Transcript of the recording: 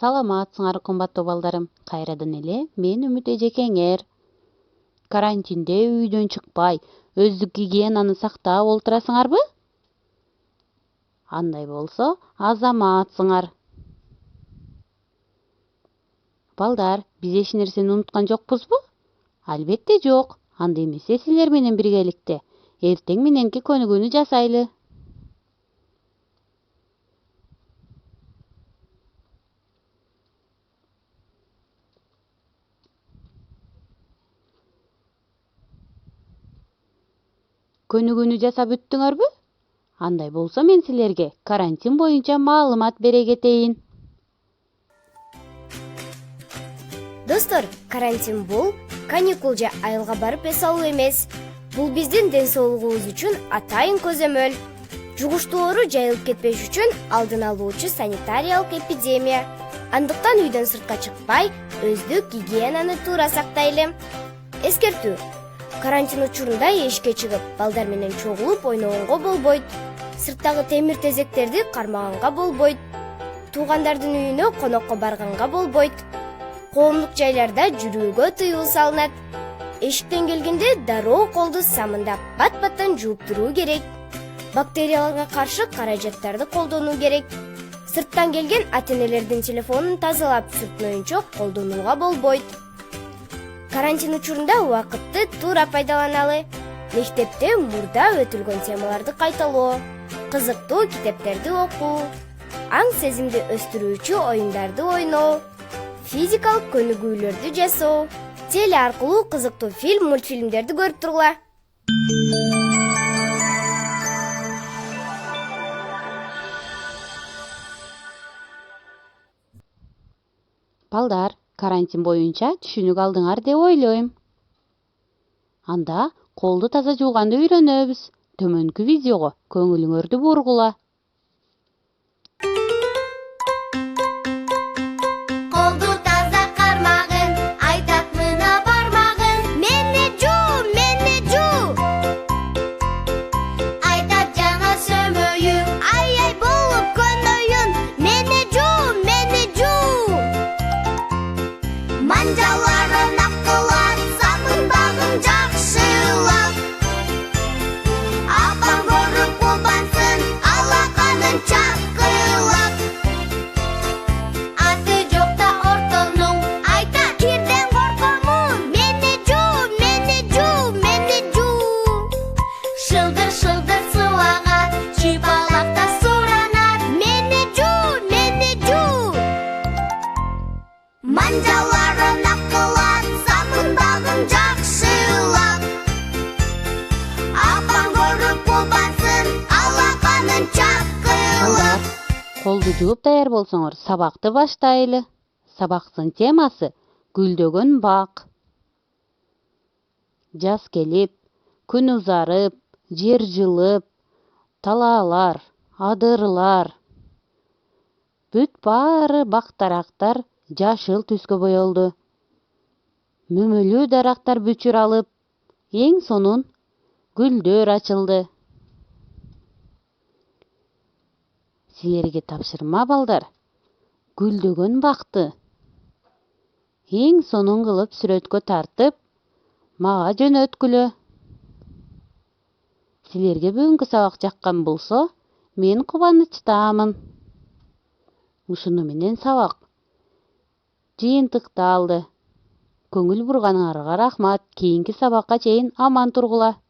Саламатсыңар кымбаттуу балдарым. Кайрадан эле мен Үмүт эжекеңер. Карантинде үйдөн чыкпай, өздүк гигиенаны сактап олтурасыңарбы? Андай болсо, азаматсыңар. Балдар, биз эч нерсени унуткан жокпузбу? Албетте жок. Анда эмесе силер менен биргеликте эртең мененки көнүгүүнү жасайлы. Көнүгүүнү жасап бүттүңөрбү? Андай болсо мен силерге карантин боюнча маалымат бере кетейин. Достор, карантин бул каникул же айылга барып эс алуу эмес. Бул биздин ден соолугубуз үчүн атайын көзөмөл. Жугуштуу жайылып кетпеш үчүн алдын алуучу санитариялык эпидемия. Андыктан үйдөн сыртка чыкпай, өздүк гигиенаны туура сактайлы. Эскертүү: карантин учурунда эшикке чыгып, балдар менен чогулуп ойногонго болбойт. Сырттагы темир тезектерди кармаганга болбойт. Туугандардын үйүнө конокко барганга болбойт. Коомдук жайларда жүрүүгө тыюу салынат. Эшиктен келгенде дароо колду самындап, бат-баттан жууп туруу керек. Бактерияларга каршы каражаттарды колдонуу керек. Сырттан келген ата-энелердин телефонун тазалап, сүртмөйүнчө колдонууга болбойт. Карантин учурунда убакытты туура пайдаланалы. Мектепте мурда өтүлгөн темаларды кайталоо, кызыктуу китептерди окуу, аң сезимди өстүрүүчү оюндарды ойноо, физикалык көнүгүүлөрдү жасоо, теле аркылуу кызыктуу фильм, мультфильмдерди көрүп тургула. Балдар, карантин боюнча түшүнүк алдыңар деп ойлойм. Анда колду таза жууганды үйрөнөбүз. Төмөнкү видеого көңүлүңөрдү бургула. Колду таза кармагын, айтат мына бармагын. Мени жуу. Айтат жана сөмөйү, ай болуп көнөйүн. Мени жуу. Манжаларын акылат, самындагын жакшылап. Апам көрүп кубансын, алаканын чакылап. Аты жокта ортонуң, айтат кирден коркомун. Мени жуу. Шылдыр сылага, чыпалакта суранат. Мени жуу. Манжаларын акылат, самындагын жакшылап. Апам көрүп кубансын, алаканын чакылап. Колду жууп даяр болсоңор, сабакты баштайлы. Сабактын темасы гүлдөгөн бак. Жаз келип, күн узарып, жер жылып, талаалар, адырлар, бүт баары бак-дарактар жашыл түскө боелду. Мөмөлүү дарактар бүчүр алып, эң сонун гүлдөр ачылды. Силерге тапшырма балдар, гүлдөгөн бакты эң сонун кылып сүрөткө тартып, мага жөнөткүлө. Силерге бүгүнкү сабак жаккан болсо, мен кубанычтамын. Ушуну менен сабак жыйынтыкталды. Көңүл бурганыңарга рахмат. Кийинки сабакка чейин аман тургула.